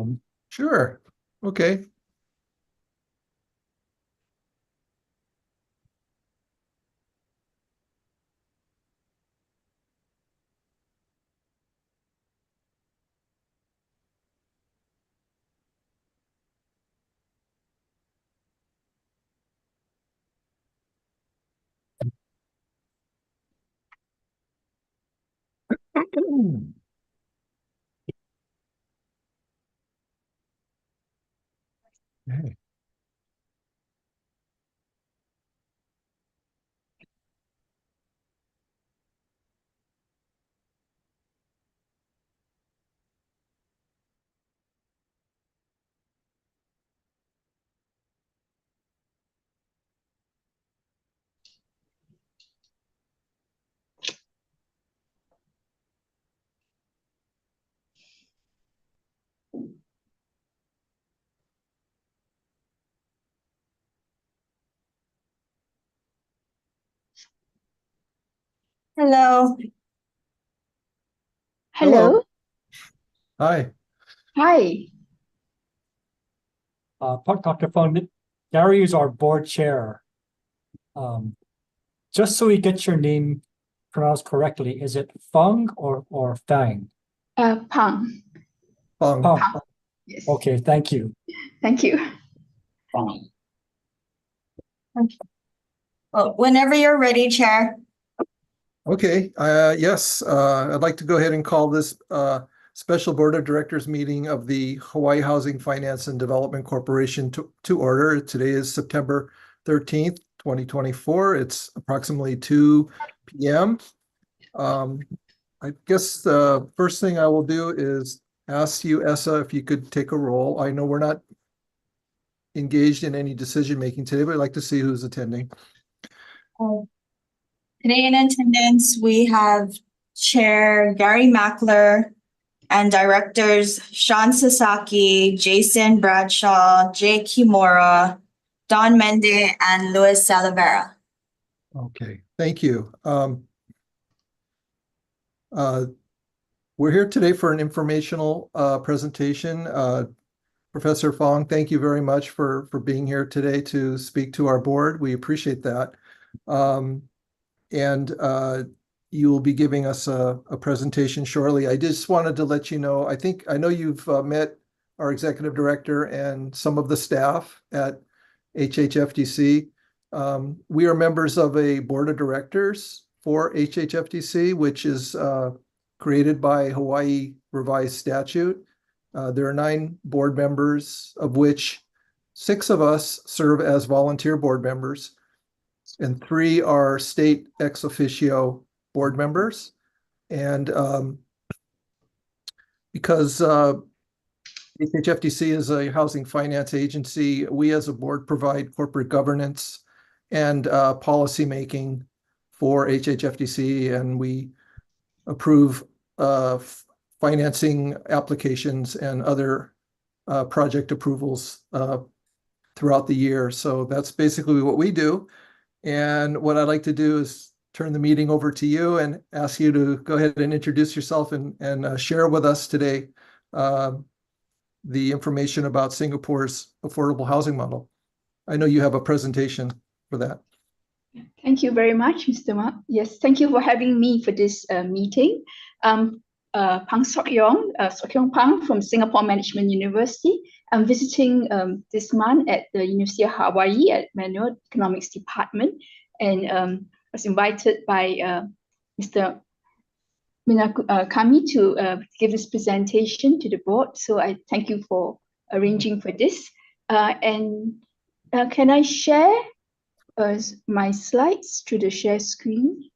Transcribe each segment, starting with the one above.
room. Sure. Okay. Okay. Hello. Hello. Hello. Hi. Hi. Dr. Fung, Gary is our board chair. Just so we get your name pronounced correctly, is it Fung or Fang? Pang. Fung. Fung. Yes. Okay, thank you. Thank you. Okay. Well, whenever you're ready, Chair. Okay. Yes, I'd like to go ahead and call this special Board of Directors meeting of the Hawaii Housing Finance and Development Corporation to order. Today is September 13th, 2024. It's approximately 2 p.m. I guess the first thing I will do is ask you, Essa, if you could take a roll. I know we're not engaged in any decision-making today, but I'd like to see who's attending. Today in attendance, we have Chair Gary Mackler and Directors Sean Sasaki, Jason Bradshaw, Jay Kimura, Don Mende, and Luis Salavera. Okay, thank you. We're here today for an informational presentation. Professor Fong, thank you very much for being here today to speak to our board. We appreciate that. And you will be giving us a presentation shortly. I just wanted to let you know, I know you've met our executive director and some of the staff at HHFDC. We are members of a board of directors for HHFDC, which is created by Hawaii Revised Statute. There are 9 board members, of which 6 of us serve as volunteer board members, and 3 are state ex officio board members. And because HHFDC is a housing finance agency, we as a board provide corporate governance and policy making for HHFDC, and we approve financing applications and other project approvals throughout the year. So that's basically what we do. And what I'd like to do is turn the meeting over to you and ask you to go ahead and introduce yourself and share with us today the information about Singapore's affordable housing model. I know you have a presentation for that. Thank you very much, Mr. Ma. Yes, thank you for having me for this meeting. Pang Sok Yong Pang from Singapore Management University. I'm visiting this month at the University of Hawaii at Manual Economics Department, and was invited by Mr. Kami to give this presentation to the board. So I thank you for arranging for this. And can I share my slides through the share screen?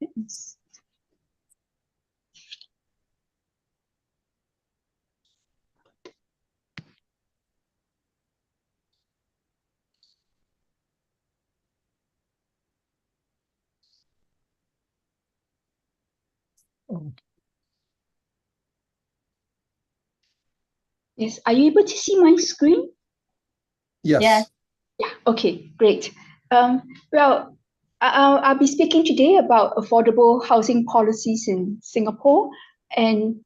Yes, are you able to see my screen? Yes. Yes. Yeah, okay, great. Well, I'll be speaking today about affordable housing policies in Singapore, and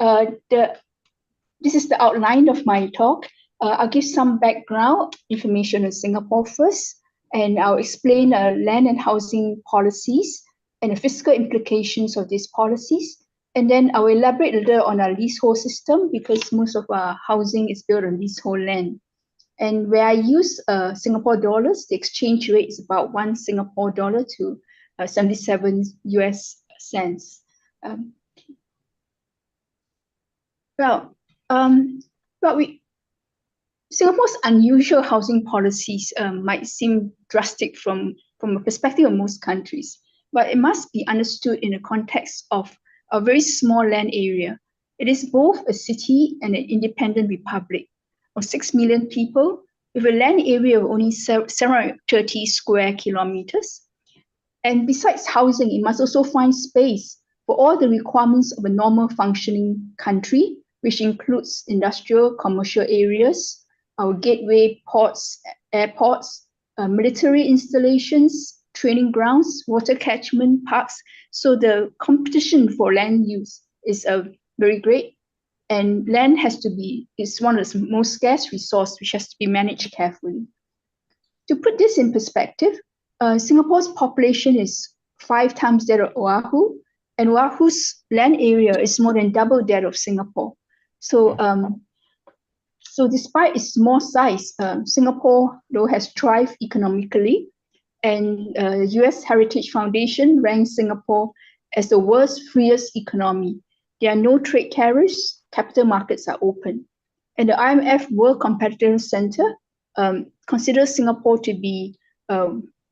the this is the outline of my talk. I'll give some background information on Singapore first, and I'll explain land and housing policies and the fiscal implications of these policies. And then I will elaborate a little on our leasehold system, because most of our housing is built on leasehold land. And where I use Singapore dollars, the exchange rate is about 1 Singapore dollar to 77 US cents. Singapore's unusual housing policies might seem drastic from a perspective of most countries, but it must be understood in the context of a very small land area. It is both a city and an independent republic of 6 million people with a land area of only 730 square kilometers. And besides housing, it must also find space for all the requirements of a normal functioning country, which includes industrial, commercial areas, our gateway ports, airports, military installations, training grounds, water catchment parks. So the competition for land use is very great, and land is one of the most scarce resources which has to be managed carefully. To put this in perspective, Singapore's population is 5 times that of Oahu, and Oahu's land area is more than double that of Singapore. So despite its small size, Singapore, though, has thrived economically, and US Heritage Foundation ranks Singapore as the world's freest economy. There are no trade tariffs, capital markets are open. And the IMF World Competitiveness Center considers Singapore to be,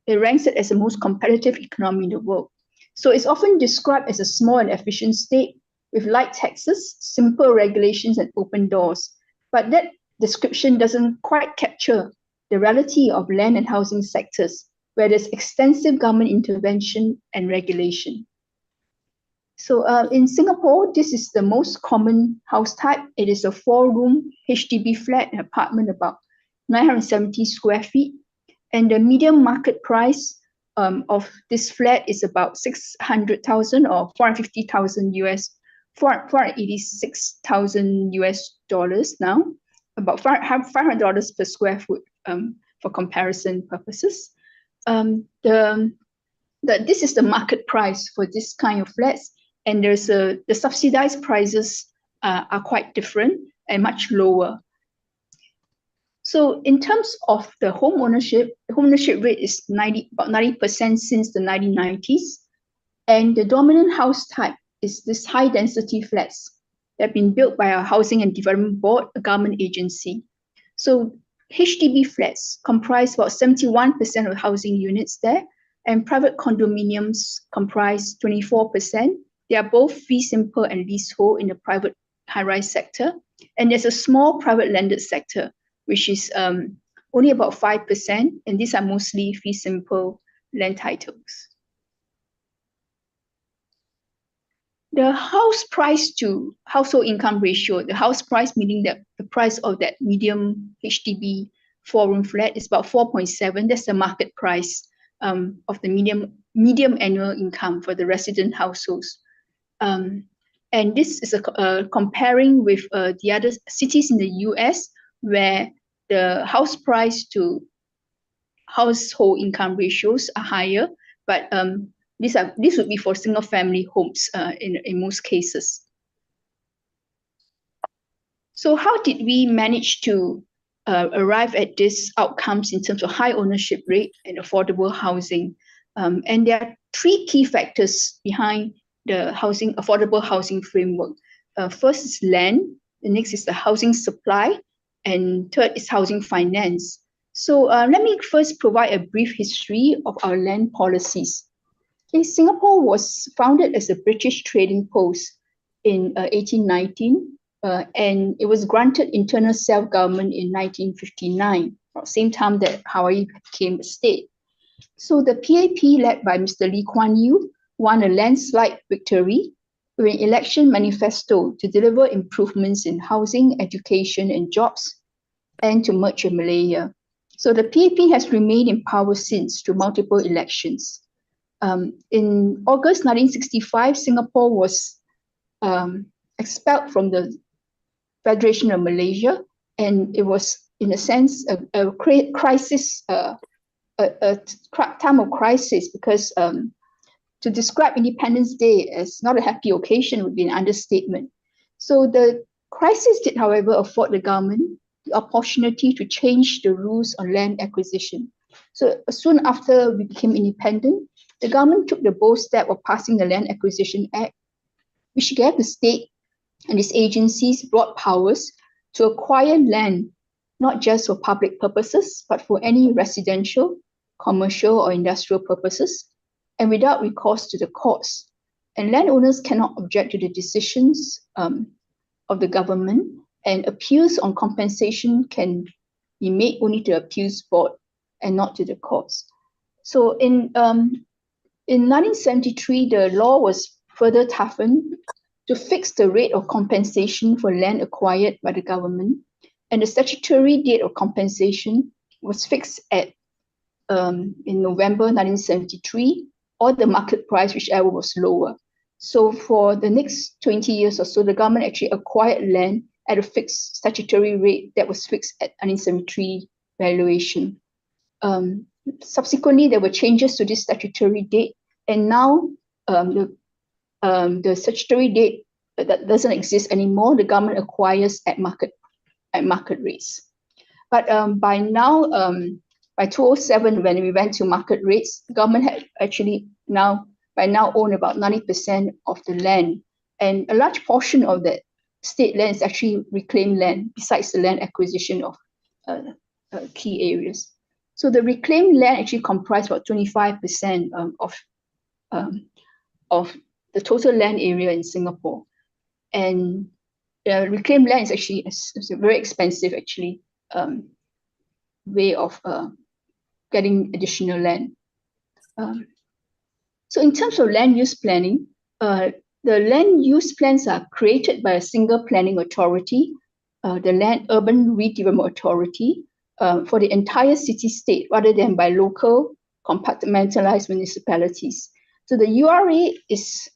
it ranks it as the most competitive economy in the world. So it's often described as a small and efficient state with light taxes, simple regulations, and open doors. But that description doesn't quite capture the reality of land and housing sectors, where there's extensive government intervention and regulation. So in Singapore, this is the most common house type. It is a 4-room HDB flat, an apartment about 970 square feet. And the median market price of this flat is about 600,000 or 450,000 US, 486,000 US dollars now, about $500 per square foot for comparison purposes. This is the market price for this kind of flats, and there's the subsidized prices are quite different and much lower. So in terms of the home ownership, the home ownership rate is about 90% since the 1990s, and the dominant house type is this high density flats that have been built by our Housing and Development Board, a government agency. So HDB flats comprise about 71% of housing units there, and private condominiums comprise 24%. They are both fee simple and leasehold in the private high-rise sector. And there's a small private landed sector, which is only about 5%, and these are mostly fee simple land titles. The house price to household income ratio, the house price meaning that the price of that medium HDB 4-room flat is about 4.7. That's the market price of the medium annual income for the resident households. And this is comparing with the other cities in the US, where the house price to household income ratios are higher, but this would be for single family homes in most cases. So how did we manage to arrive at these outcomes in terms of high ownership rate and affordable housing? And there are 3 key factors behind the affordable housing framework. First is land, the next is the housing supply, and third is housing finance. So let me first provide a brief history of our land policies. Okay, Singapore was founded as a British trading post in 1819, and it was granted internal self-government in 1959, at the same time that Hawaii became a state. So the PAP, led by Mr. Lee Kuan Yew, won a landslide victory with an election manifesto to deliver improvements in housing, education, and jobs, and to merge with Malaya. So the PAP has remained in power since through multiple elections. In August 1965, Singapore was expelled from the Federation of Malaysia, and it was, in a sense, a crisis, a time of crisis, because to describe Independence Day as not a happy occasion would be an understatement. So the crisis did, however, afford the government the opportunity to change the rules on land acquisition. So soon after we became independent, the government took the bold step of passing the Land Acquisition Act, which gave the state and its agencies broad powers to acquire land, not just for public purposes, but for any residential, commercial, or industrial purposes, and without recourse to the courts. And landowners cannot object to the decisions of the government, and appeals on compensation can be made only to the appeals board and not to the courts. So in 1973, the law was further toughened to fix the rate of compensation for land acquired by the government, and the statutory date of compensation was fixed at in November 1973, or the market price, whichever was lower. So for the next 20 years or so, the government actually acquired land at a fixed statutory rate that was fixed at 1973 valuation. Subsequently, there were changes to this statutory date, and now the statutory date that doesn't exist anymore. The government acquires at market rates. But by now, by 2007, when we went to market rates, the government had actually by now own about 90% of the land, and a large portion of that state land is actually reclaimed land, besides the land acquisition of key areas. So the reclaimed land actually comprised about 25% of the total land area in Singapore. And reclaimed land is actually a very expensive way of getting additional land. So in terms of land use planning, the land use plans are created by a single planning authority, the Land Urban Redevelopment Authority, for the entire city-state, rather than by local compartmentalized municipalities. So the URA is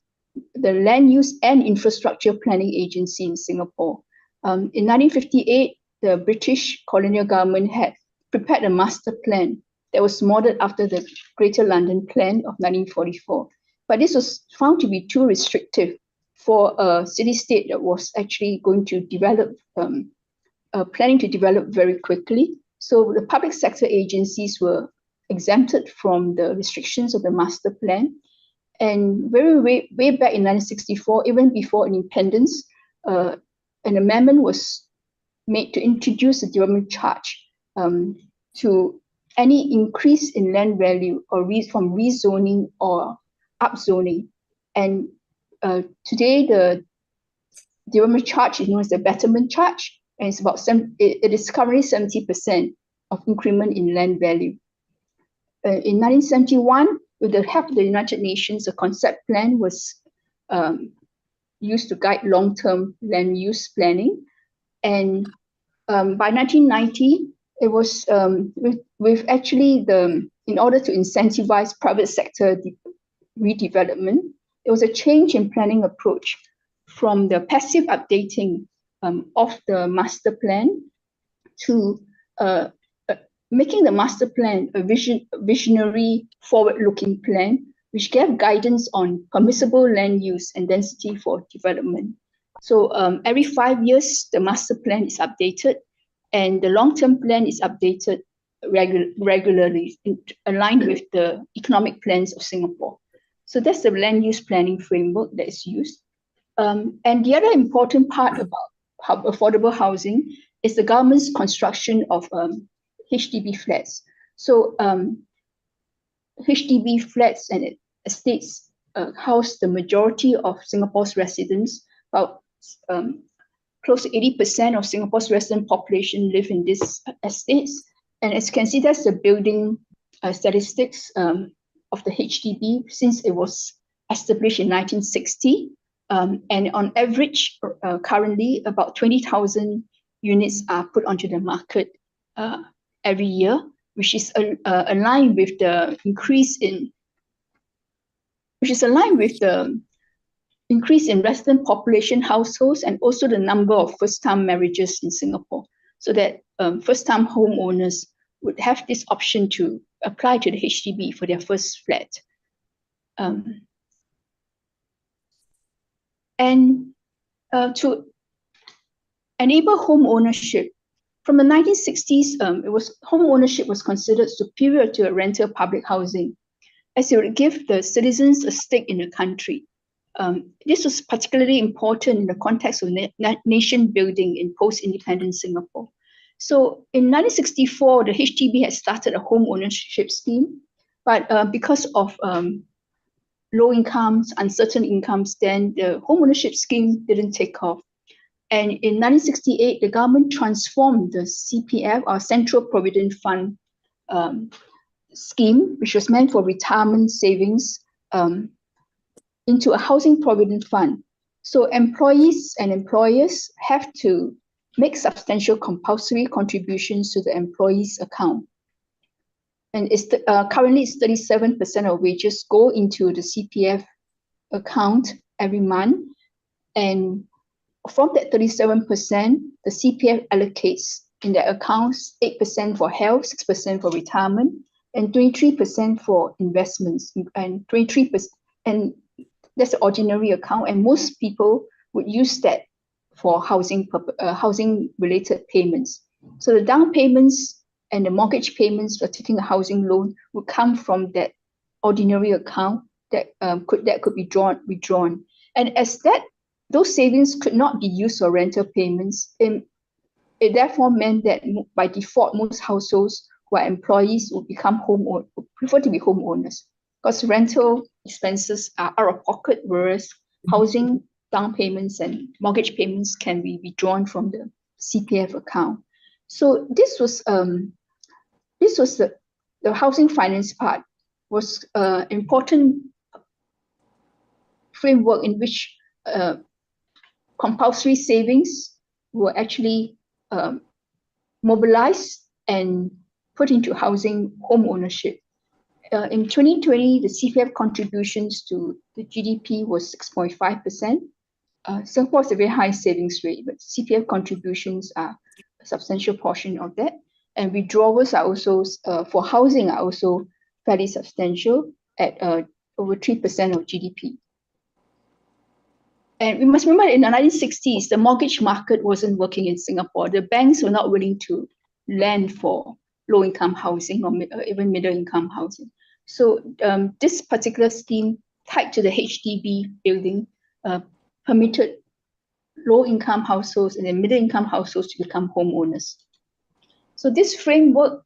the Land Use and Infrastructure Planning Agency in Singapore. In 1958, the British colonial government had prepared a master plan that was modeled after the Greater London Plan of 1944. But this was found to be too restrictive for a city-state that was actually going to develop, planning to develop very quickly. So the public sector agencies were exempted from the restrictions of the master plan. And way back in 1964, even before independence, an amendment was made to introduce a development charge to any increase in land value or from rezoning or upzoning. And today, the development charge is known as the betterment charge, and it's about it is currently 70% of increment in land value. In 1971, with the help of the United Nations, a concept plan was used to guide long-term land use planning. And by 1990, it was with actually in order to incentivize private sector redevelopment, there was a change in planning approach from the passive updating of the master plan to making the master plan a visionary, forward-looking plan, which gave guidance on permissible land use and density for development. So every 5 years, the master plan is updated, and the long-term plan is updated regularly, aligned with the economic plans of Singapore. So that's the land use planning framework that is used. And the other important part about affordable housing is the government's construction of HDB flats. So HDB flats and estates house the majority of Singapore's residents. About close to 80% of Singapore's resident population live in these estates. And as you can see, that's the building statistics of the HDB since it was established in 1960. And on average, currently, about 20,000 units are put onto the market every year, which is aligned with the increase in, which is aligned with the increase in resident population households and also the number of first-time marriages in Singapore, so that first-time homeowners would have this option to apply to the HDB for their first flat. To enable home ownership, from the 1960s, home ownership was considered superior to a rental public housing, as it would give the citizens a stake in the country. This was particularly important in the context of nation building in post-independent Singapore. So in 1964, the HDB had started a home ownership scheme, but because of low incomes, uncertain incomes, then the home ownership scheme didn't take off. And in 1968, the government transformed the CPF, our Central Provident Fund scheme, which was meant for retirement savings, into a housing provident fund. So employees and employers have to make substantial compulsory contributions to the employee's account. And currently it's 37% of wages go into the CPF account every month. And from that 37%, the CPF allocates in their accounts 8% for health, 6% for retirement, and 23% for investments, and 23%, and that's the ordinary account, and most people would use that for housing-related payments. So the down payments and the mortgage payments for taking a housing loan would come from that ordinary account that could be withdrawn. And as those savings could not be used for rental payments, it therefore meant that by default, most households who are employees would prefer to be homeowners, because rental expenses are out of pocket, whereas housing down payments and mortgage payments can be withdrawn from the CPF account. So this was the housing finance part was an important framework in which compulsory savings were actually mobilized and put into housing home ownership. In 2020, the CPF contributions to the GDP was 6.5%. Singapore has a very high savings rate, but CPF contributions are a substantial portion of that. And withdrawals are also, for housing, are also fairly substantial at over 3% of GDP. And we must remember in the 1960s, the mortgage market wasn't working in Singapore. The banks were not willing to lend for low-income housing or even middle-income housing. So this particular scheme tied to the HDB building permitted low-income households and middle-income households to become homeowners. So this framework,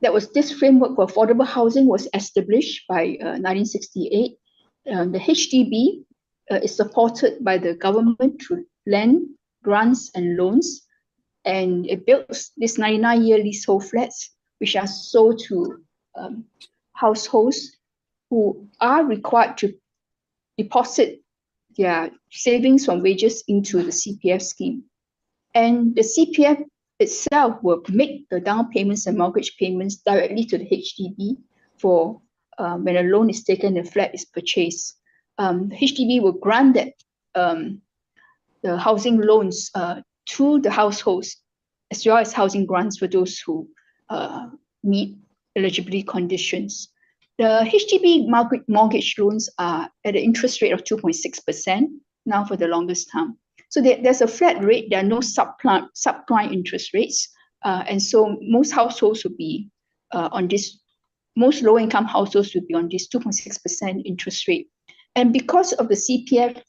this framework for affordable housing was established by 1968. The HDB is supported by the government through land, grants, and loans. And it builds these 99-year leasehold flats, which are sold to households who are required to deposit their savings from wages into the CPF scheme. And the CPF itself will make the down payments and mortgage payments directly to the HDB for when a loan is taken, the flat is purchased. The HDB will grant that the housing loans to the households, as well as housing grants for those who meet eligibility conditions. The HDB mortgage loans are at an interest rate of 2.6% now for the longest time. So there's a flat rate, there are no subprime interest rates. And so most households would be on this, most low-income households would be on this 2.6% interest rate. And because of the CPF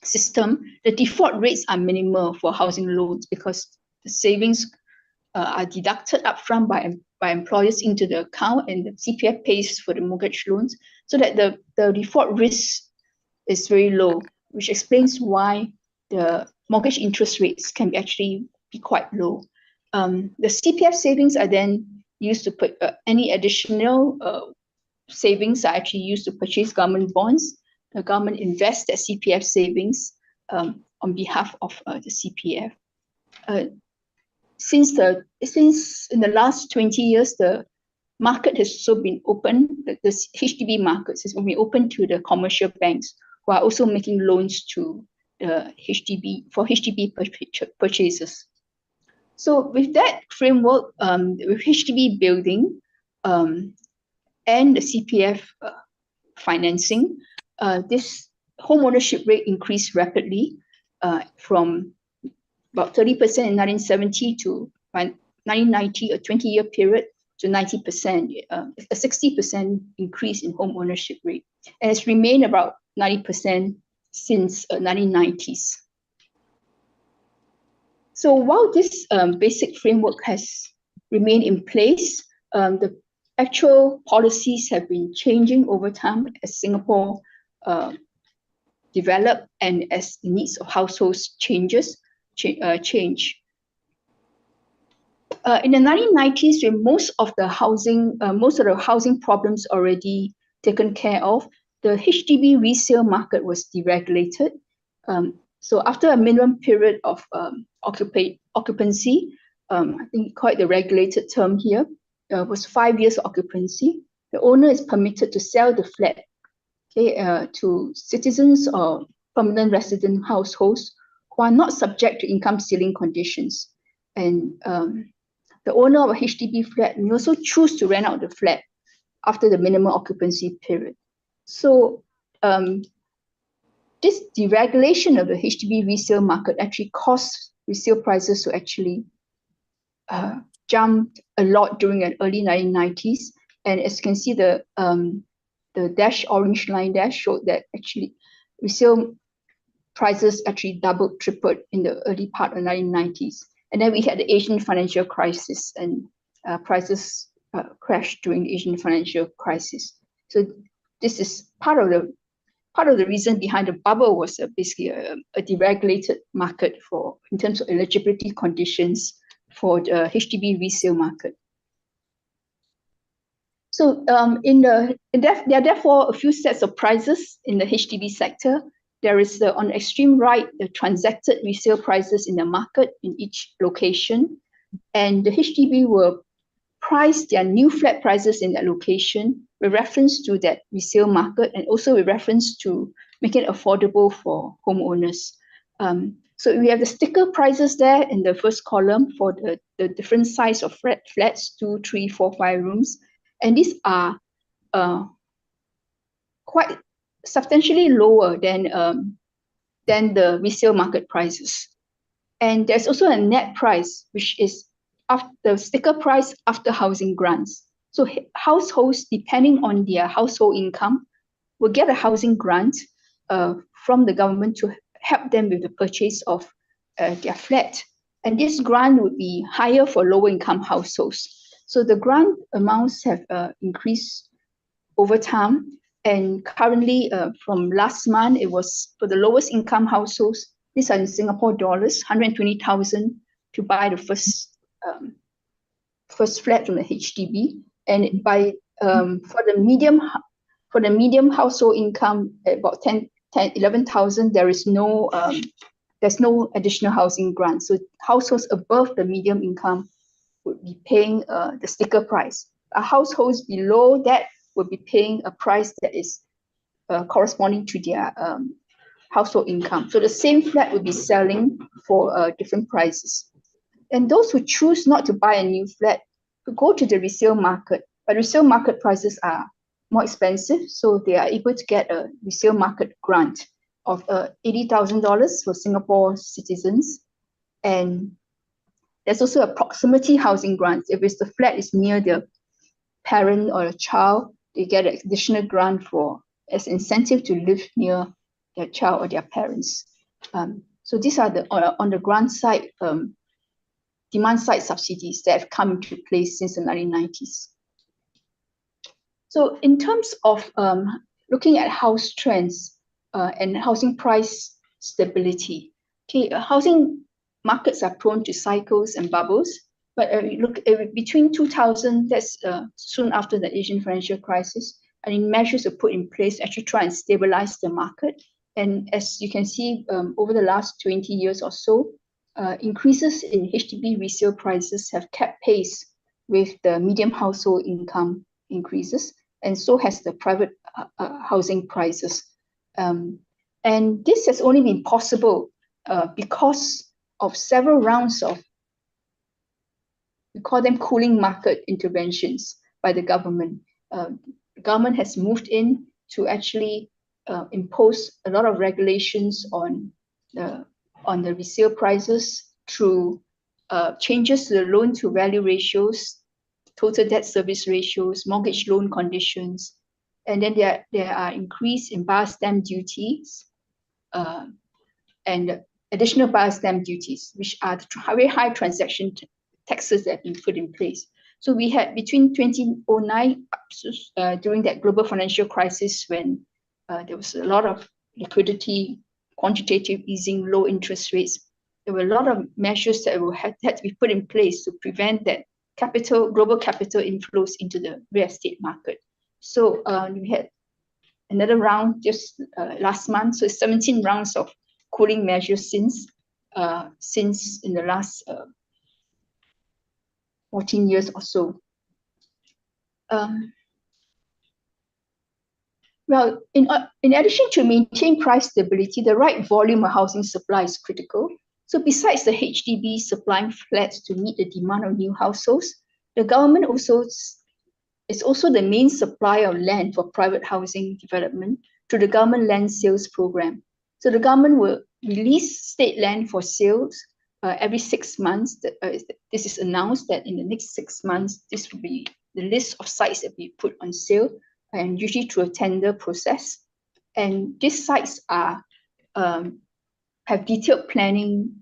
system, the default rates are minimal for housing loans because the savings are deducted upfront by employers into the account, and the CPF pays for the mortgage loans, so that the default risk is very low, which explains why the mortgage interest rates can actually be quite low. The CPF savings are then used to put any additional savings are actually used to purchase government bonds. The government invests that CPF savings on behalf of the CPF. Since in the last 20 years, the market has also been open, the HDB markets has been open to the commercial banks who are also making loans to the HDB for HDB purchases. So with that framework, with HDB building and the CPF financing, this home ownership rate increased rapidly from about 30% in 1970 to 1990, a 20-year period, to 90%, a 60% increase in home ownership rate. And it's remained about 90% since 1990s. So while this basic framework has remained in place, the actual policies have been changing over time as Singapore develop and as the needs of households change. In the 1990s, when most of the housing problems already taken care of, the HDB resale market was deregulated. So after a minimum period of occupancy, I think quite the regulated term here, was 5 years occupancy, the owner is permitted to sell the flat, okay, to citizens or permanent resident households who are not subject to income ceiling conditions. And the owner of a HDB flat may also choose to rent out the flat after the minimum occupancy period. So this deregulation of the HDB resale market actually caused resale prices to actually jump a lot during the early 1990s. And as you can see, the orange line there showed that actually resale prices actually doubled, tripled in the early part of the 1990s. And then we had the Asian financial crisis, and prices crashed during the Asian financial crisis. So this is part of the reason behind the bubble was basically a deregulated market in terms of eligibility conditions for the HDB resale market. So there are therefore a few sets of prices in the HDB sector. There is on the extreme right, the transacted resale prices in the market in each location. And the HDB will price their new flat prices in that location with reference to that resale market and also with reference to making it affordable for homeowners. So we have the sticker prices there in the first column for the different size of flats, 2, 3, 4, 5 rooms. And these are quite substantially lower than the resale market prices. And there's also a net price, which is the sticker price after housing grants. So households, depending on their household income, will get a housing grant from the government to help them with the purchase of their flat. And this grant would be higher for lower income households. So the grant amounts have increased over time. And currently, from last month, it was for the lowest income households. These are in Singapore dollars, 120,000 to buy the first flat from the HDB. And for the medium household income, about 11,000, there's no additional housing grant. So households above the medium income would be paying the sticker price. Households below that would be paying a price that is corresponding to their household income. So the same flat would be selling for different prices. And those who choose not to buy a new flat could go to the resale market, but resale market prices are more expensive, so they are able to get a resale market grant of $80,000 for Singapore citizens. And there's also a proximity housing grant. If the flat is near their parent or a child, they get an additional grant as incentive to live near their child or their parents. So these are on the grant side, demand side subsidies that have come into place since the 1990s. So in terms of looking at house trends and housing price stability, okay, housing markets are prone to cycles and bubbles. But between 2000, that's soon after the Asian financial crisis, and measures are put in place to actually try and stabilize the market. And as you can see, over the last 20 years or so, increases in HDB resale prices have kept pace with the medium household income increases, and so has the private housing prices. And this has only been possible because of several rounds of, we call them cooling market interventions by the government. The government has moved in to actually impose a lot of regulations on the resale prices through changes to the loan to value ratios, total debt service ratios, mortgage loan conditions, and then there are increase in bar stamp duties and additional bar stamp duties, which are the very high transaction taxes that have been put in place. So we had between 2009, during that global financial crisis, when there was a lot of liquidity, quantitative easing, low interest rates, there were a lot of measures that had to be put in place to prevent that global capital inflows into the real estate market. So we had another round just last month. So 17 rounds of cooling measures since in the last 14 years or so. Well, in addition to maintain price stability, the right volume of housing supply is critical. So besides the HDB supplying flats to meet the demand of new households, the government is also the main supplier of land for private housing development through the government land sales program. So the government will release state land for sales every 6 months. This is announced that in the next 6 months, this will be the list of sites that we put on sale, and usually through a tender process. And these sites are have detailed planning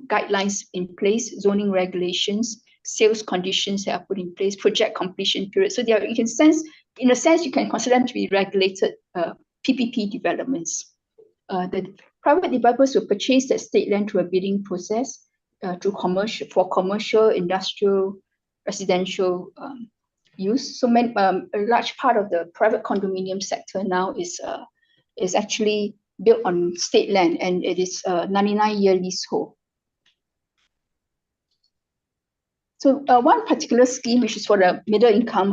guidelines in place, zoning regulations, sales conditions that are put in place, project completion period. So there, in a sense, you can consider them to be regulated PPP developments. The private developers will purchase that state land through a bidding process for commercial, industrial, residential use. So a large part of the private condominium sector now is actually built on state land, and it is a 99-year leasehold. So one particular scheme, which is for the higher middle income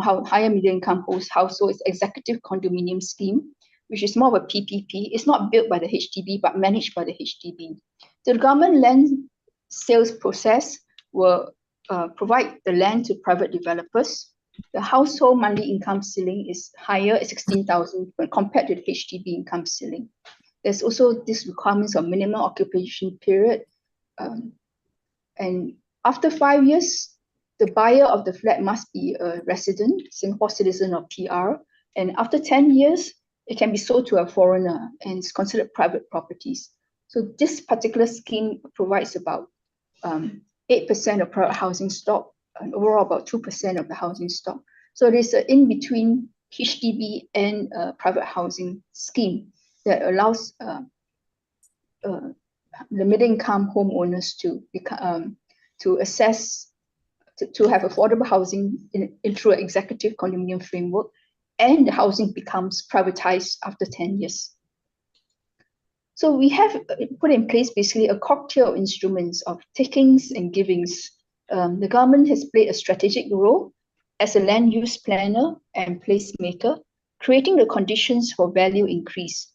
household, is executive condominium scheme, which is more of a PPP. It's not built by the HDB, but managed by the HDB. So the government land sales process will provide the land to private developers. The household monthly income ceiling is higher at 16,000 when compared to the HDB income ceiling. There's also this requirements of minimum occupation period. And after 5 years, the buyer of the flat must be a resident, Singapore citizen or PR. And after 10 years, it can be sold to a foreigner and it's considered private properties. So this particular scheme provides about 8% of private housing stock, and overall about 2% of the housing stock. So there's an in-between HDB and private housing scheme that allows the middle-income homeowners to have affordable housing through an executive condominium framework, and the housing becomes privatized after 10 years. So we have put in place basically a cocktail of instruments of takings and givings. The government has played a strategic role as a land use planner and placemaker, creating the conditions for value increase.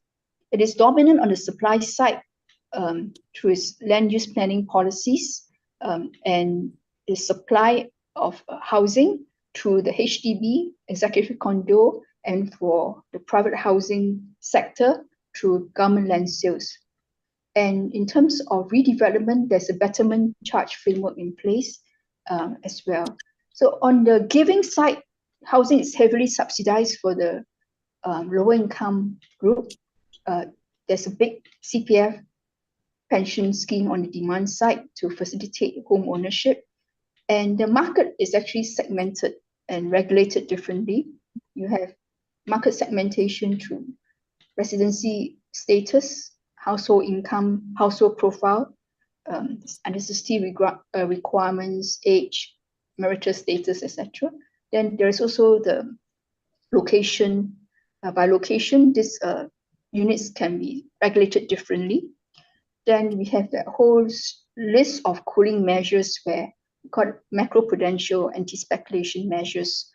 It is dominant on the supply side through its land use planning policies and the supply of housing through the HDB, executive condo, and for the private housing sector through government land sales. And in terms of redevelopment, there's a betterment charge framework in place as well. So on the giving side, housing is heavily subsidized for the lower income group. There's a big CPF pension scheme on the demand side to facilitate home ownership. And the market is actually segmented and regulated differently. You have market segmentation through residency status, household income, household profile, necessity requirements, age, marital status, etc. Then there is also the location. By location, these units can be regulated differently. Then we have that whole list of cooling measures where called macroprudential anti-speculation measures.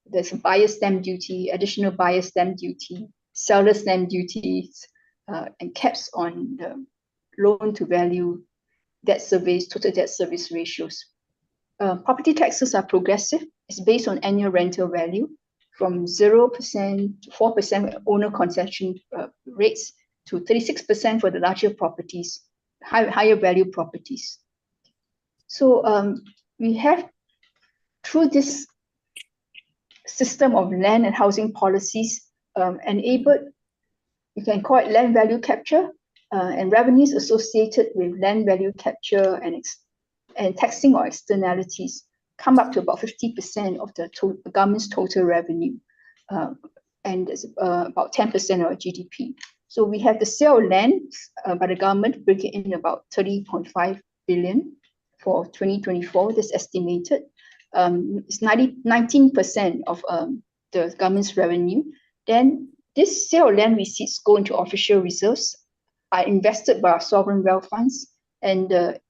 There's a buyer stamp duty, additional buyer stamp duty, seller stamp duties, and caps on the loan to value debt service, total debt service ratios. Property taxes are progressive. It's based on annual rental value from 0% to 4% owner concession rates to 36% for the larger properties, higher value properties. So we have, through this system of land and housing policies, enabled, you can call it land value capture, and revenues associated with land value capture and taxing or externalities come up to about 50% of the government's total revenue, and it's about 10% of GDP. So we have the sale of land by the government, bringing in about 30.5 billion for 2024. This estimated. It's 19% of the government's revenue. Then this sale of land receipts go into official reserves, are invested by our sovereign wealth funds, and the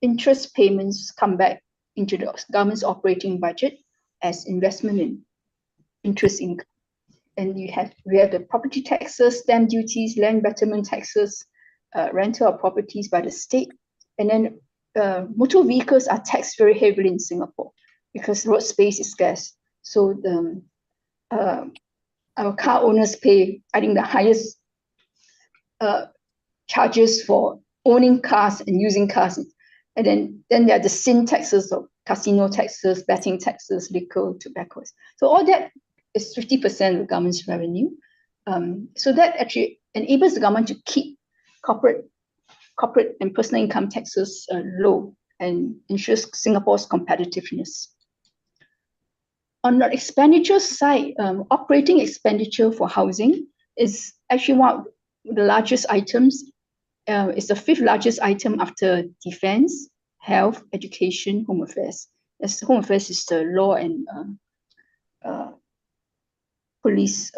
interest payments come back into the government's operating budget as investment in interest income. And we have the property taxes, stamp duties, land betterment taxes, rental of properties by the state, and then motor vehicles are taxed very heavily in Singapore because road space is scarce. So our car owners pay, I think, the highest charges for owning cars and using cars. And then there are the sin taxes of casino taxes, betting taxes, liquor, tobacco. So all that is 50% of the government's revenue. So that actually enables the government to keep corporate and personal income taxes low and ensures Singapore's competitiveness. On the expenditure side, operating expenditure for housing is actually one of the largest items. It's the 5th largest item after defense, health, education, home affairs. As home affairs is the law and police,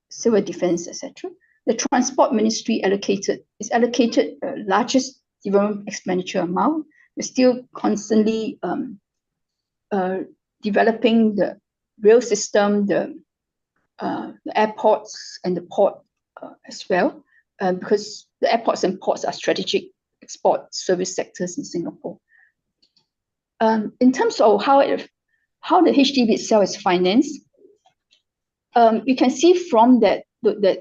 civil defense, etc. The transport ministry is allocated the largest development expenditure amount. We're still constantly developing the rail system, the airports and the port as well, because the airports and ports are strategic export service sectors in Singapore. In terms of how the HDB itself is financed, you can see from that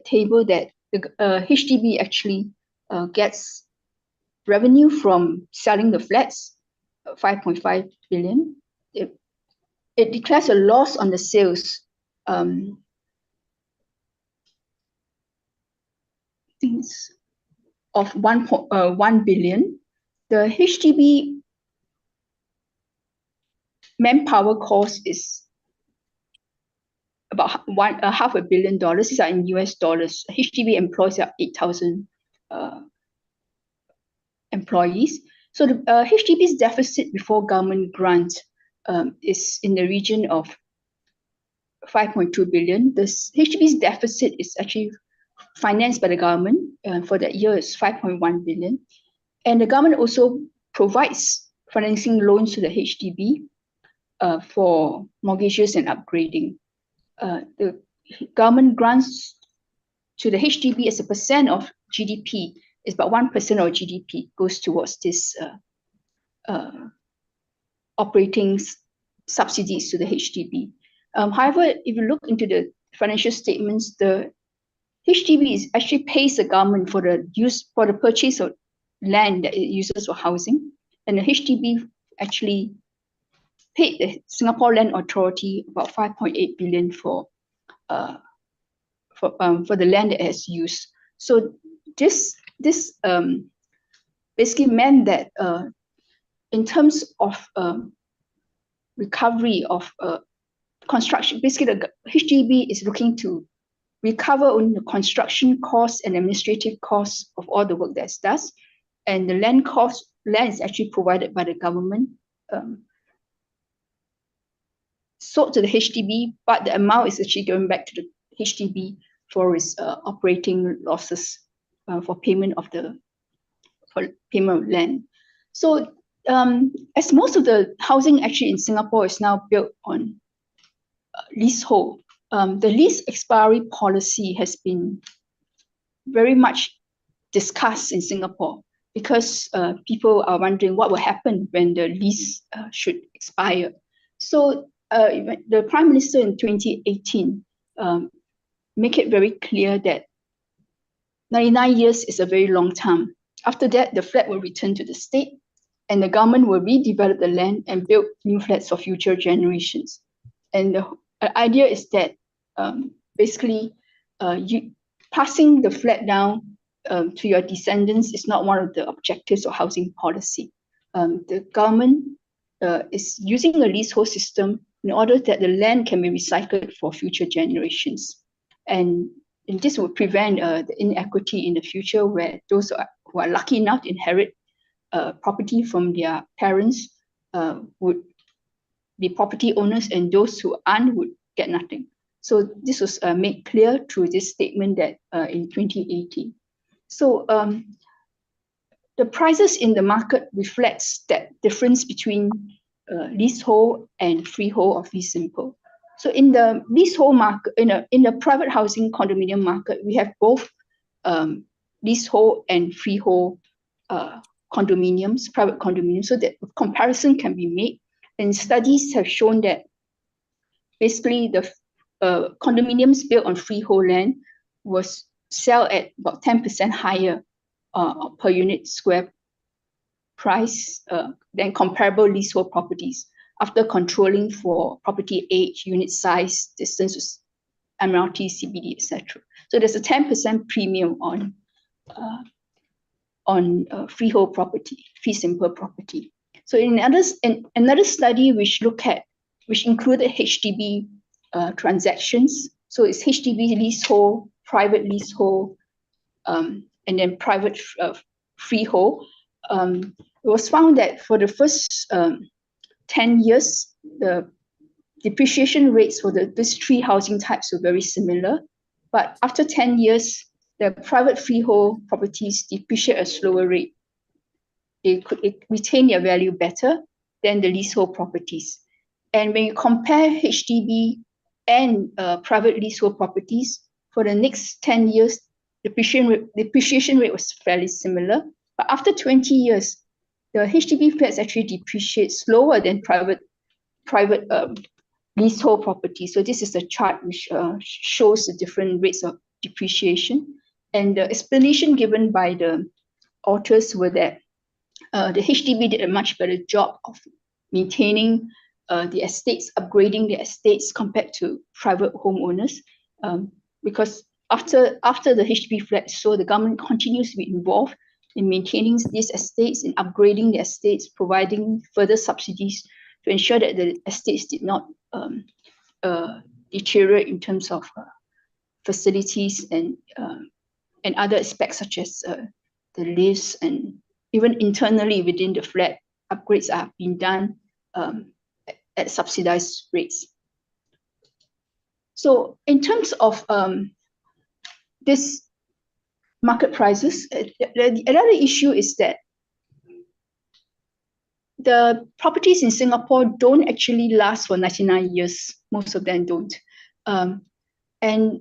table that the HDB actually gets revenue from selling the flats, 5.5 billion. It declares a loss on the sales, things of 1 billion. The HDB manpower cost is about $500 million. These are in US dollars. HDB employs 8,000 employees. So the HDB's deficit before government grant is in the region of 5.2 billion. This HDB's deficit is actually financed by the government for that year is 5.1 billion. And the government also provides financing loans to the HDB for mortgages and upgrading. The government grants to the HDB as a percent of GDP is about 1% of GDP goes towards this operating subsidies to the HDB. However, if you look into the financial statements, the HDB actually pays the government for the purchase of land that it uses for housing, and the HDB actually paid the Singapore Land Authority about 5.8 billion for the land that it has used. So this basically meant that in terms of recovery of construction, basically the HDB is looking to recover on the construction costs and administrative costs of all the work that's done, and the land is actually provided by the government, sold to the HDB, but the amount is actually going back to the HDB for its operating losses for payment of land. So as most of the housing actually in Singapore is now built on leasehold, the lease expiry policy has been very much discussed in Singapore because people are wondering what will happen when the lease should expire. So the Prime Minister in 2018 make it very clear that 99 years is a very long time. After that, the flat will return to the state and the government will redevelop the land and build new flats for future generations. And the idea is that basically you passing the flat down to your descendants is not one of the objectives of housing policy. The government is using a leasehold system in order that the land can be recycled for future generations. And this would prevent the inequity in the future where those who are lucky enough to inherit property from their parents would be property owners and those who aren't would get nothing. So this was made clear through this statement that in 2018. So the prices in the market reflects that difference between leasehold and freehold or fee simple. So in the leasehold market, in the private housing condominium market, we have both leasehold and freehold condominiums, private condominiums, so that comparison can be made. And studies have shown that basically the condominiums built on freehold land was sell at about 10% higher per unit square price than comparable leasehold properties after controlling for property age, unit size, distance, MRT, CBD, etc. So there's a 10% premium on freehold property, fee simple property. So in another study which included HDB transactions, so it's HDB leasehold, private leasehold, and then private freehold. It was found that for the first 10 years, the depreciation rates for these three housing types were very similar. But after 10 years, the private freehold properties depreciate at a slower rate. They could retain their value better than the leasehold properties. And when you compare HDB and private leasehold properties, for the next 10 years, depreciation rate was fairly similar. But after 20 years, the HDB flats actually depreciate slower than private leasehold property. So this is a chart which shows the different rates of depreciation. And the explanation given by the authors were that the HDB did a much better job of maintaining the estates, upgrading the estates compared to private homeowners. Because after the HDB flat, so the government continues to be involved in maintaining these estates, in upgrading the estates, providing further subsidies to ensure that the estates did not deteriorate in terms of facilities and other aspects such as the lifts, and even internally within the flat, upgrades are being done at subsidized rates. So in terms of this market prices, another issue is that the properties in Singapore don't actually last for 99 years. Most of them don't. And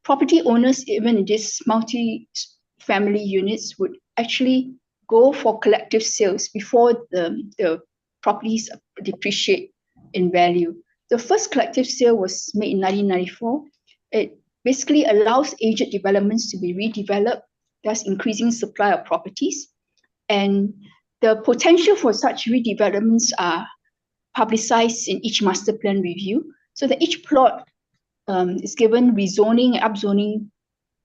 property owners, even in these multi-family units, would actually go for collective sales before the properties depreciate in value. The first collective sale was made in 1994. It basically allows aged developments to be redeveloped, thus increasing supply of properties. And the potential for such redevelopments are publicized in each master plan review, so that each plot is given rezoning and upzoning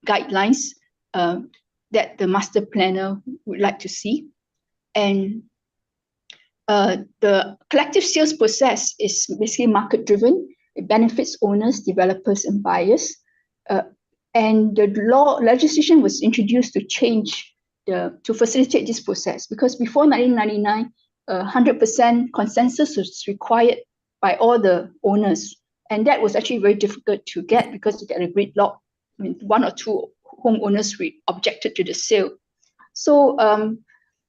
guidelines that the master planner would like to see. And the collective sales process is basically market driven. It benefits owners, developers, and buyers. And the legislation was introduced to facilitate this process, because before 1999, 100% consensus was required by all the owners. And that was actually very difficult to get because you get a gridlock. I mean, one or two homeowners objected to the sale. So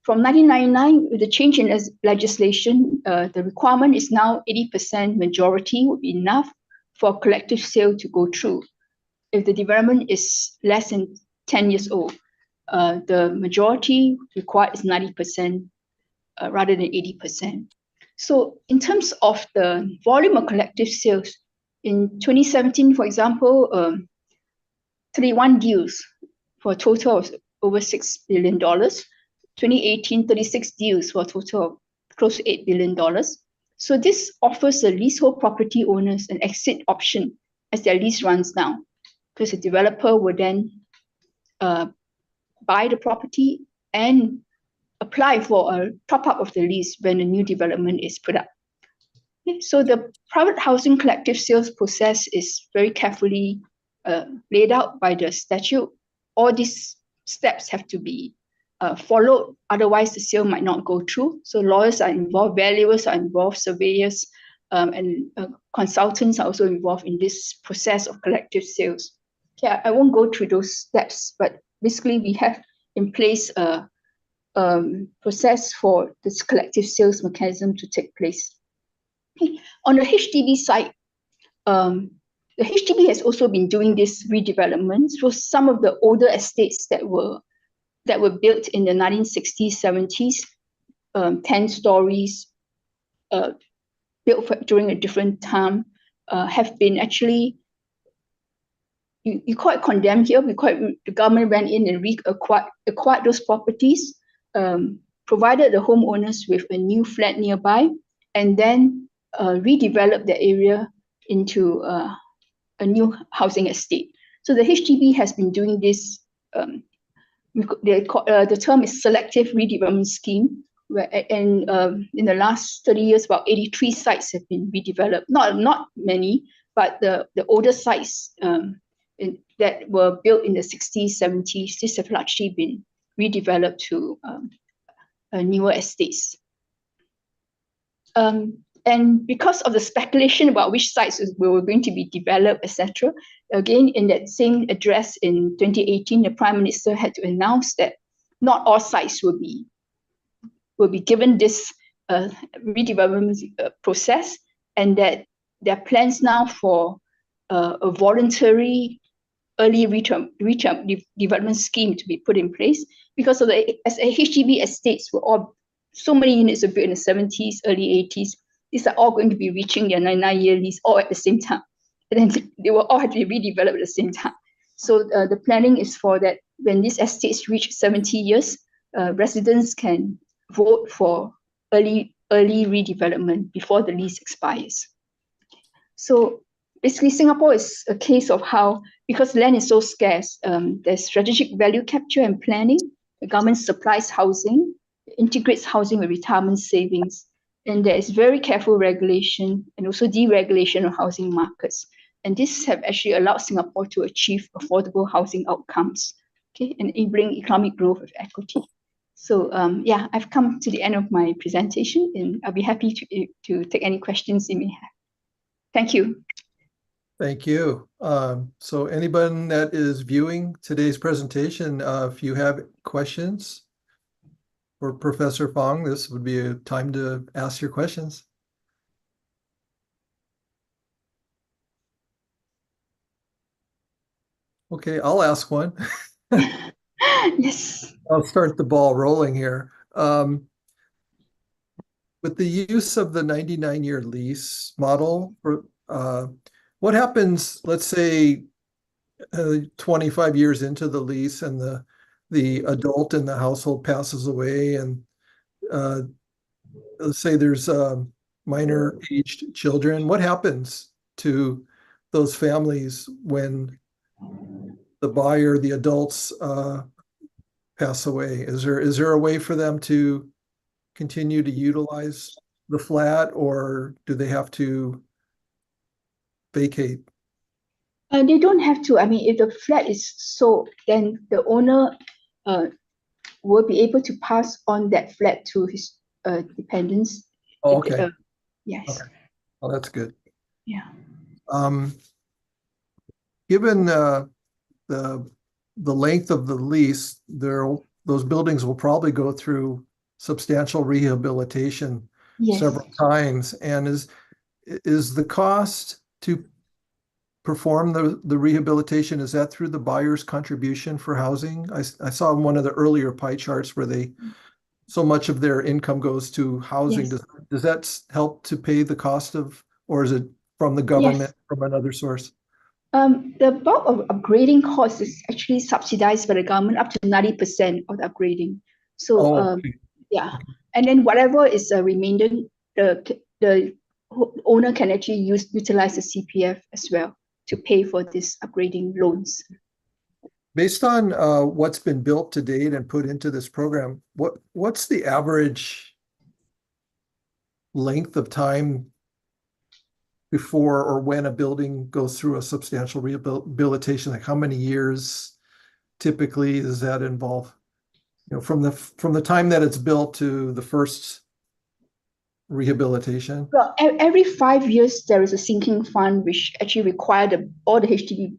from 1999, with the change in legislation, the requirement is now 80% majority would be enough for collective sale to go through. If the development is less than 10 years old, the majority required is 90% rather than 80%. So in terms of the volume of collective sales, in 2017, for example, 31 deals for a total of over $6 billion. 2018, 36 deals for a total of close to $8 billion. So this offers the leasehold property owners an exit option as their lease runs down, because the developer will then buy the property and apply for a top-up of the lease when a new development is put up. Okay, so the private housing collective sales process is very carefully laid out by the statute. All these steps have to be followed, otherwise the sale might not go through. So lawyers are involved, valuers are involved, surveyors and consultants are also involved in this process of collective sales. Okay, I won't go through those steps, but basically we have in place a process for this collective sales mechanism to take place. Okay. On the HDB side, the HDB has also been doing this redevelopment. So some of the older estates that were built in the 1960s, 70s, 10 stories, built during a different time, have been actually, you call it condemned here, the government went in and acquired those properties, provided the homeowners with a new flat nearby, and then redeveloped the area into a new housing estate. So the HDB has been doing this, the term is selective redevelopment scheme, and in the last 30 years, about 83 sites have been redeveloped. Not many, but the older sites that were built in the 60s, 70s, these have largely been redeveloped to newer estates. And because of the speculation about which sites were going to be developed, etc., again, in that same address in 2018, the Prime Minister had to announce that not all sites will be given this redevelopment process, and that there are plans now for a voluntary early development scheme to be put in place, because of the HDB estates were all, so many units were built in the 70s, early 80s. These are all going to be reaching their 99-year lease all at the same time. And then they will all have to be redeveloped at the same time. So the planning is for that when these estates reach 70 years, residents can vote for early redevelopment before the lease expires. So basically, Singapore is a case of how, because land is so scarce, there's strategic value capture and planning. The government supplies housing, integrates housing with retirement savings, and there is very careful regulation and also deregulation of housing markets. And this have actually allowed Singapore to achieve affordable housing outcomes, okay, enabling economic growth with equity. So yeah, I've come to the end of my presentation, and I'll be happy to take any questions you may have. Thank you. Thank you. So anyone that is viewing today's presentation, if you have questions for Professor Fong, this would be a time to ask your questions. Okay, I'll ask one. Yes. I'll start the ball rolling here. With the use of the 99-year lease model, what happens, let's say, 25 years into the lease and the adult in the household passes away, and let's say there's minor aged children. What happens to those families when the buyer, the adults, pass away? Is there a way for them to continue to utilize the flat, or do they have to vacate? They don't have to. I mean, if the flat is sold, then the owner will be able to pass on that flat to his dependents. Oh, okay. Yes. Okay. Well, that's good. Yeah. Given the length of the lease, those buildings will probably go through substantial rehabilitation Yes. several times. And is the cost to perform the rehabilitation, is that through the buyer's contribution for housing? I saw in one of the earlier pie charts where so much of their income goes to housing. Yes. Does that help to pay the cost of, or is it from the government, from another source? The bulk of upgrading costs is actually subsidized by the government up to 90% of the upgrading. So Okay. yeah, and then whatever is remainder, the owner can actually utilize the CPF as well to pay for this upgrading loans. Based on what's been built to date and put into this program, what's the average length of time before or when a building goes through a substantial rehabilitation? Like how many years typically does that involve? You know, from the time that it's built to the first rehabilitation? Well, every 5 years there is a sinking fund which actually require all the HDB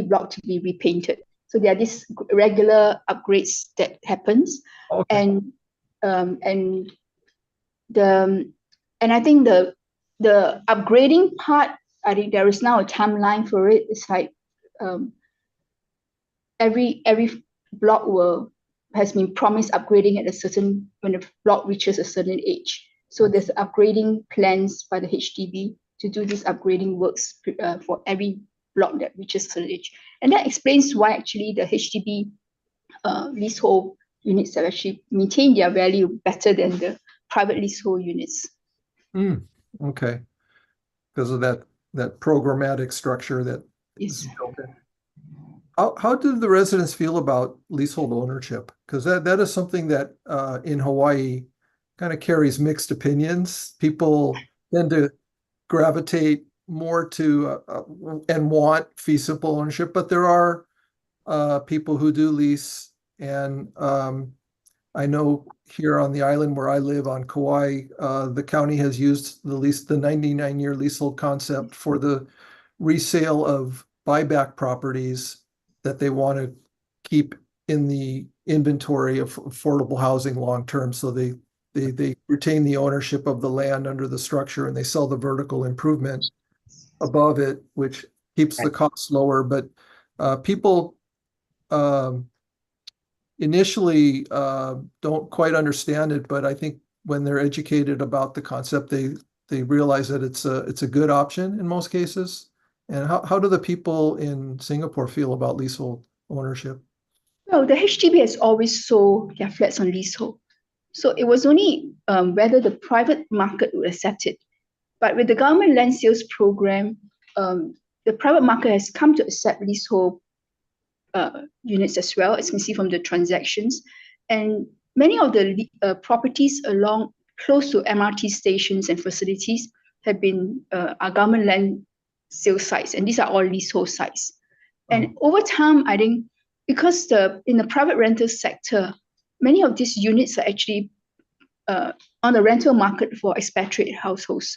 block to be repainted. So there are these regular upgrades that happens, Okay. and I think the upgrading part, I think there is now a timeline for it. It's like every block has been promised upgrading at a certain, when the block reaches a certain age. So there's upgrading plans by the HDB to do these upgrading works for every block that reaches a certain age. And that explains why actually the HDB leasehold units have actually maintained their value better than the private leasehold units. Okay. Because of that programmatic structure that Yes. is built in. How do the residents feel about leasehold ownership? Because that is something that in Hawaii kind of carries mixed opinions. People tend to gravitate more to and want fee simple ownership, but there are people who do lease. And I know here on the island where I live on Kauai, the county has used the 99-year leasehold concept for the resale of buyback properties that they want to keep in the inventory of affordable housing long term. So they retain the ownership of the land under the structure, and they sell the vertical improvement above it, which keeps the costs lower. But people initially don't quite understand it, but I think when they're educated about the concept, they realize that it's a good option in most cases. And how do the people in Singapore feel about leasehold ownership? Well, the HDB has always sold their flats on leasehold. So it was only whether the private market would accept it. But with the government land sales program, the private market has come to accept leasehold units as well, as you can see from the transactions. And many of the properties along close to MRT stations and facilities have been our government land sales sites, and these are all leasehold sites. And over time, I think because in the private rental sector, many of these units are actually on the rental market for expatriate households.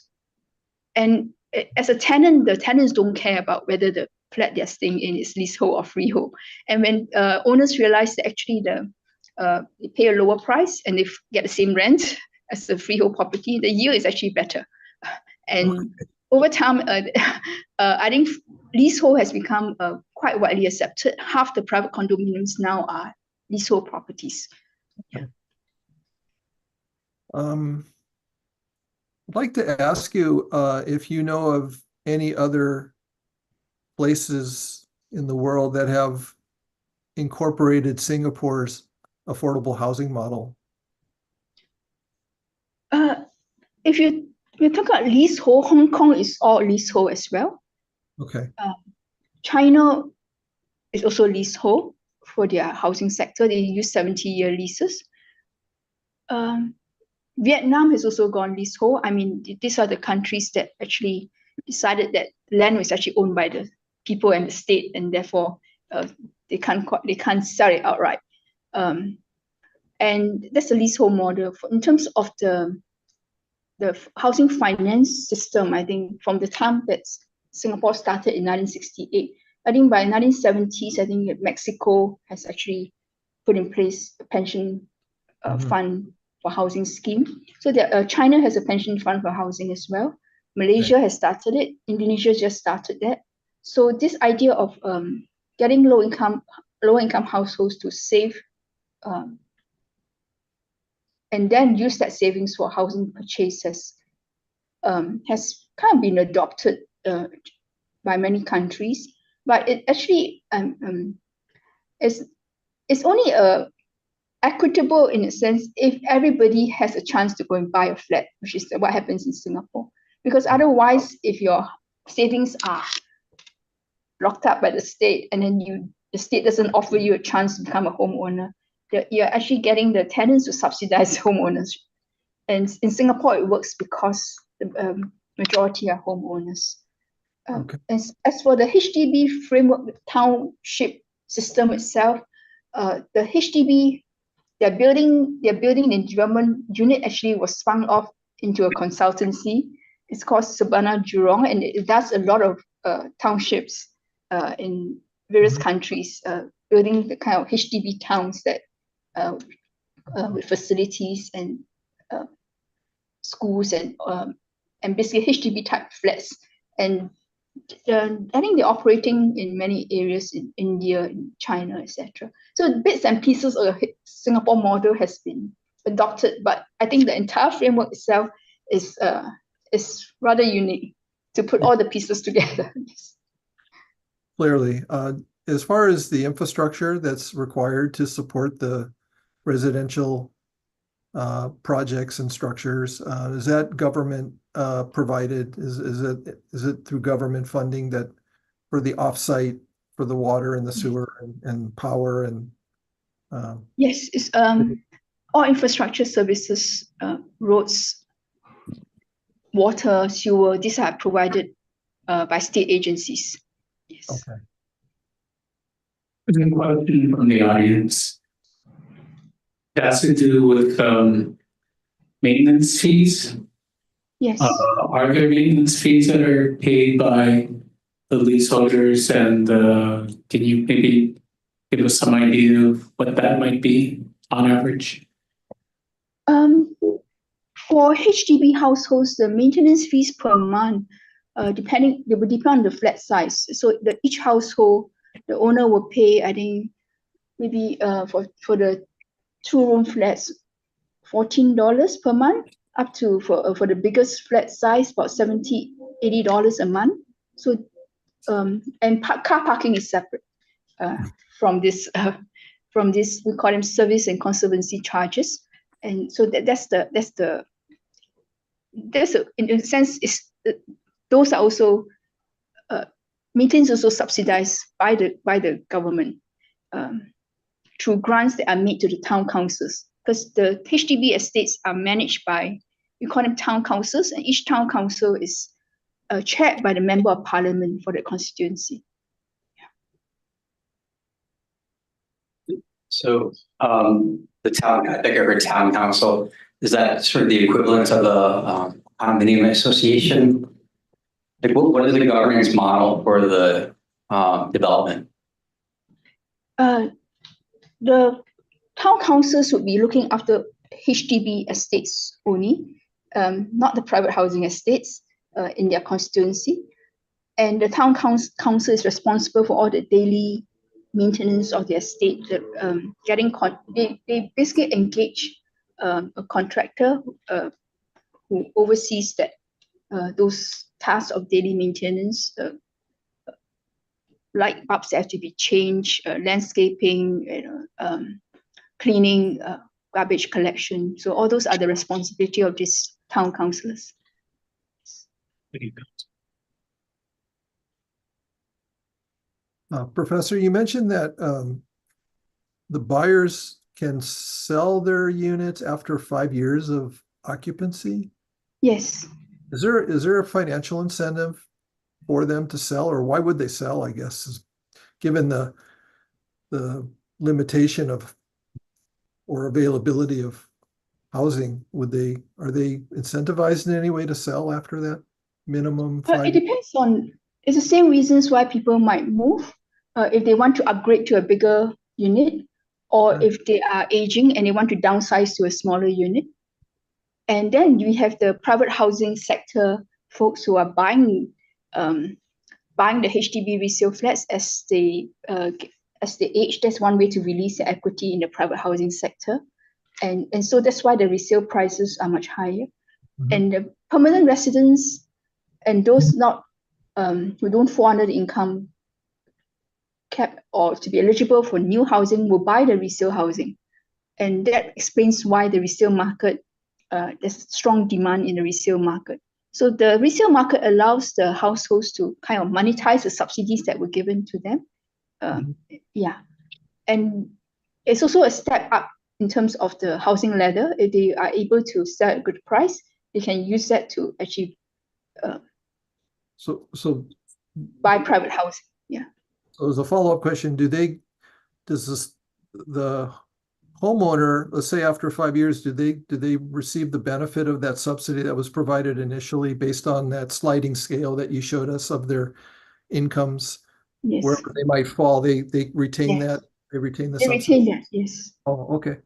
And as a tenant, the tenants don't care about whether the flat they're staying in is leasehold or freehold. And when owners realize that actually they pay a lower price and they get the same rent as the freehold property, the yield is actually better. And over time, I think leasehold has become quite widely accepted. Half the private condominiums now are leasehold properties. Yeah. I'd like to ask you if you know of any other places in the world that have incorporated Singapore's affordable housing model. If you talk about leasehold, Hong Kong is all leasehold as well. Okay. China is also leasehold for their housing sector. They use 70-year leases. Vietnam has also gone leasehold. I mean, these are the countries that actually decided that land was actually owned by the people and the state, and therefore they can't sell it outright. And that's the leasehold model. In terms of the housing finance system, I think from the time that Singapore started in 1968, I think by 1970s, I think Mexico has actually put in place a pension fund for housing scheme. So China has a pension fund for housing as well. Malaysia has started it. Indonesia just started that. So this idea of getting low income households to save and then use that savings for housing purchases has kind of been adopted by many countries, but it actually it's only equitable in a sense if everybody has a chance to go and buy a flat, which is what happens in Singapore. Because otherwise, if your savings are locked up by the state and then the state doesn't offer you a chance to become a homeowner, you're actually getting the tenants to subsidize homeowners. And in Singapore, it works because the majority are homeowners. Okay. As for the HDB framework, the township system itself, the HDB, their building and development unit actually was spun off into a consultancy. It's called Sabana Jurong, and it does a lot of townships in various countries, building the kind of HDB towns that with facilities and schools and basically HDB type flats. And I think they're operating in many areas in India, in China, etc. So bits and pieces of the Singapore model has been adopted, but I think the entire framework itself is rather unique to put all the pieces together. Clearly, as far as the infrastructure that's required to support the residential projects and structures, is that government provided? Is it through government funding that for the offsite, for the water and the sewer and power and yes, it's all infrastructure services, roads, water, sewer, these are provided by state agencies. Yes. Okay. There's a question from the audience. It has to do with maintenance fees. Yes. Are there maintenance fees that are paid by the leaseholders, and can you maybe give us some idea of what that might be on average? For HDB households, the maintenance fees per month, they will depend on the flat size. So each household, the owner will pay, I think, maybe for the 2-room flats, $14 per month, up to for the biggest flat size, about $70-80 a month. So and car parking is separate from this we call them service and conservancy charges. And so that's in a sense those are also maintenance also subsidized by the government through grants that are made to the town councils, because the HDB estates are managed by, we call them town councils, and each town council is chaired by the member of parliament for the constituency. So the town, I think I heard town council, is that sort of the equivalent of a condominium association? Like what is the government's model for the development? The town councils would be looking after HDB estates only, not the private housing estates in their constituency. And the town council is responsible for all the daily maintenance of the estate. They basically engage a contractor who oversees that those tasks of daily maintenance, light bulbs have to be changed, landscaping, cleaning, garbage collection. So all those are the responsibility of these town councillors. Professor, you mentioned that the buyers can sell their units after 5 years of occupancy. Yes. Is there a financial incentive for them to sell, or why would they sell, I guess, given the limitation of or availability of housing? Are they incentivized in any way to sell after that minimum 5 years? It depends on, it's the same reasons why people might move if they want to upgrade to a bigger unit, or if they are aging and they want to downsize to a smaller unit. And then we have the private housing sector folks who are buying the HDB resale flats as they age. That's one way to release the equity in the private housing sector. And so that's why the resale prices are much higher. And the permanent residents and those not who don't fall under the income cap or to be eligible for new housing will buy the resale housing. And that explains why the resale market, there's strong demand in the resale market. So the resale market allows the households to kind of monetize the subsidies that were given to them. Yeah. And it's also a step up in terms of the housing ladder. If they are able to sell at a good price, they can use that to actually So buy private housing. Yeah. So as a follow-up question, does the homeowner, let's say after 5 years, do they receive the benefit of that subsidy that was provided initially based on that sliding scale that you showed us of their incomes? Yes. Wherever they might fall, they retain Yes. that, they retain the They subsidy. retain that, yes. Oh, okay.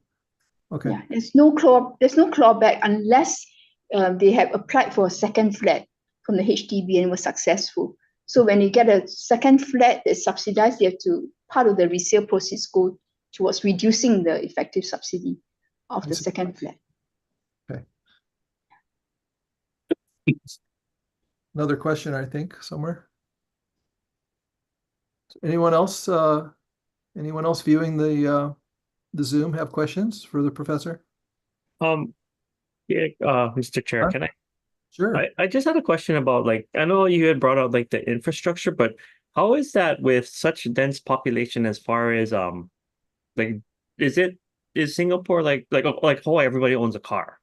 Okay. Yeah, there's no clawback unless they have applied for a second flat from the HDB and were successful. So when you get a second flat that's subsidized, they have to, part of the resale proceeds go towards reducing the effective subsidy of the second flat. Okay. Another question, I think, somewhere. Anyone else viewing the Zoom have questions for the professor? Yeah, Mr. Chair, Huh? can I? Sure. I just had a question about, like, I know you had brought out like the infrastructure, but how is that with such dense population as far as like is Singapore like Hawaii, everybody owns a car?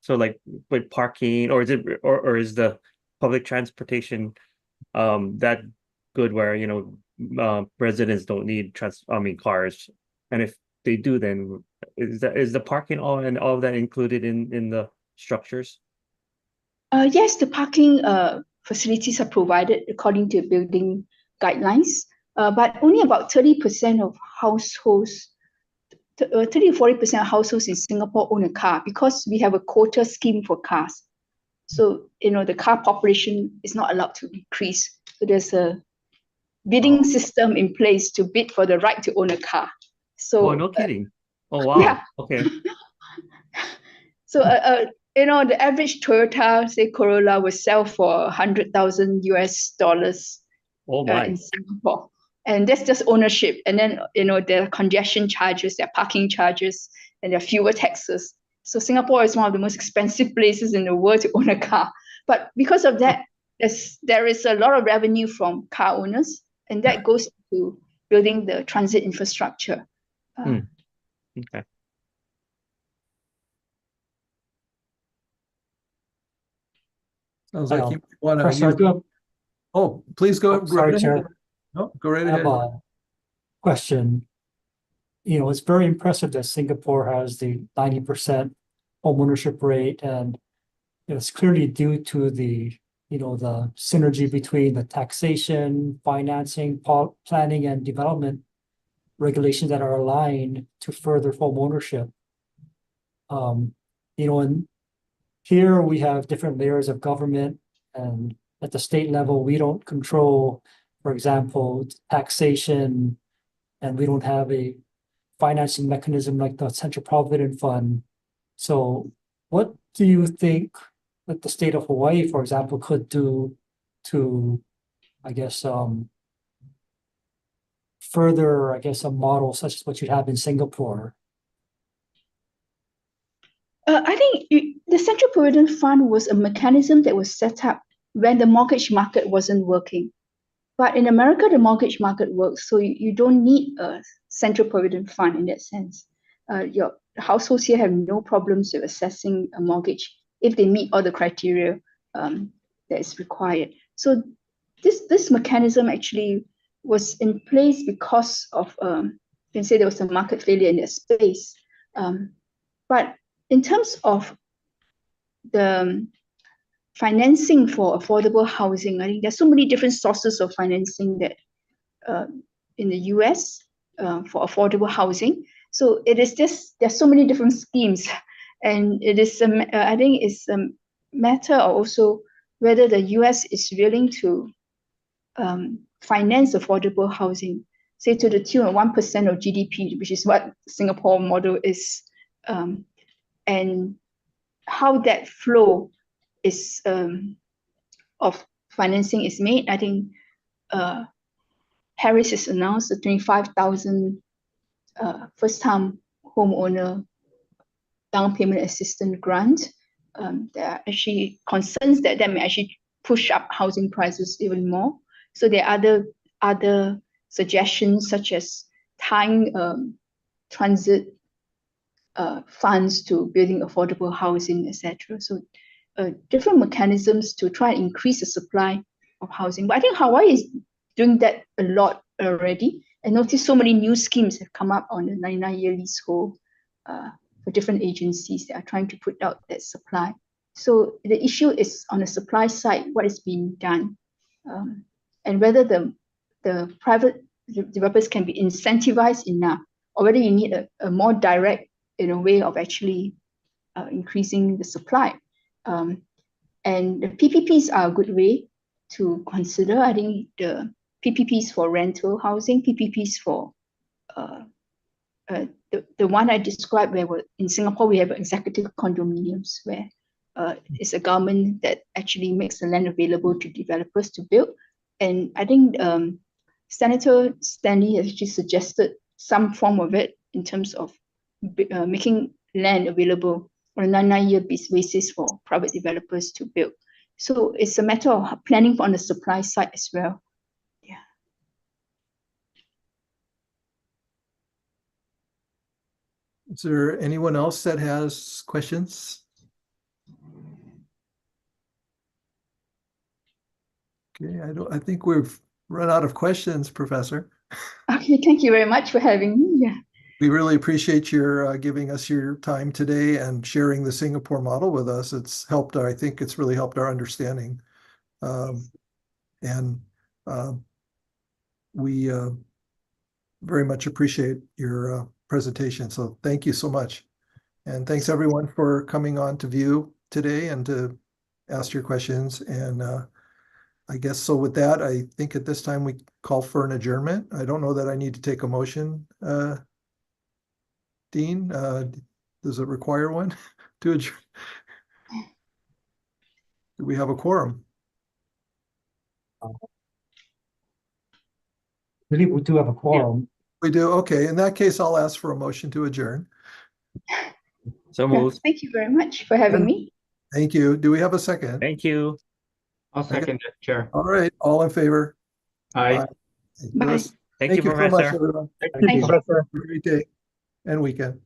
So like with parking, or is the public transportation that good where residents don't need cars, and if they do, then is the parking all of that included in the structures? Yes, the parking facilities are provided according to building guidelines, but only about 30% of households, 30 to 40% of households in Singapore own a car because we have a quota scheme for cars. So, the car population is not allowed to increase. So there's a bidding system in place to bid for the right to own a car. So, Oh, no kidding. Oh, wow. Yeah. Okay. So, the average Toyota, say Corolla, will sell for $100,000 US Oh my. in Singapore. And that's just ownership. And then, there are congestion charges, there are parking charges, and there are fuel taxes. So Singapore is one of the most expensive places in the world to own a car. But because of that, there is a lot of revenue from car owners, and that goes to building the transit infrastructure. Okay. Sounds like Well, you want Professor, I do to. have, Oh, please go. sorry, right Chair. ahead. No, go right I have ahead. a question. It's very impressive that Singapore has the 90% homeownership rate, and it's clearly due to the synergy between the taxation, financing, planning, and development regulations that are aligned to further homeownership. And here we have different layers of government, and at the state level, we don't control, for example, taxation, and we don't have a financing mechanism like the Central Provident Fund. So what do you think that the state of Hawaii, for example, could do to, I guess, further, a model such as what you have in Singapore? I think the Central Provident Fund was a mechanism that was set up when the mortgage market wasn't working. But in America, the mortgage market works, so you don't need a Central Provident Fund in that sense. Your households here have no problems with assessing a mortgage if they meet all the criteria that is required. So this mechanism actually was in place because of, you can say there was a market failure in that space. But in terms of the financing for affordable housing, I think there's so many different sources of financing that in the US for affordable housing. So it is just, there's so many different schemes And it is I think it's a matter of also whether the US is willing to finance affordable housing, say to the tune of 1% of GDP, which is what Singapore model is, and how that flow is of financing is made. I think Harris has announced the 25,000 first-time homeowner down payment assistance grant. There are actually concerns that may actually push up housing prices even more. So there are other suggestions such as tying transit funds to building affordable housing, etc. So different mechanisms to try and increase the supply of housing. But I think Hawaii is doing that a lot already. I noticed so many new schemes have come up on the 99-year leasehold for different agencies that are trying to put out that supply. So the issue is on the supply side, what is being done, and whether the private developers can be incentivized enough, or whether you need a more direct way of actually increasing the supply. And the PPPs are a good way to consider. I think the PPPs for rental housing, PPPs for the one I described where in Singapore we have executive condominiums where it's a government that actually makes the land available to developers to build. And I think Senator Stanley has actually suggested some form of it in terms of making land available on a 99-year basis for private developers to build. So it's a matter of planning on the supply side as well. Yeah. Is there anyone else that has questions? Okay, I think we've run out of questions, Professor. Okay, thank you very much for having me. Yeah. We really appreciate your giving us your time today and sharing the Singapore model with us. It's helped, I think it's really helped our understanding. We very much appreciate your presentation. So thank you so much. And thanks everyone for coming on to view today and to ask your questions. And I guess so with that, I think at this time we call for an adjournment. I don't know that I need to take a motion. Dean, does it require one to adjourn? Do we have a quorum? I believe we do have a quorum. We do. Okay. In that case, I'll ask for a motion to adjourn. So moved. Thank you very much for having me. Thank you. Do we have a second? Thank you. I'll second it, Chair. All right. All in favor? Aye. Bye. Thank you, so much, Professor. everyone. Thank Thank you, you. Professor. Have a great day and weekend.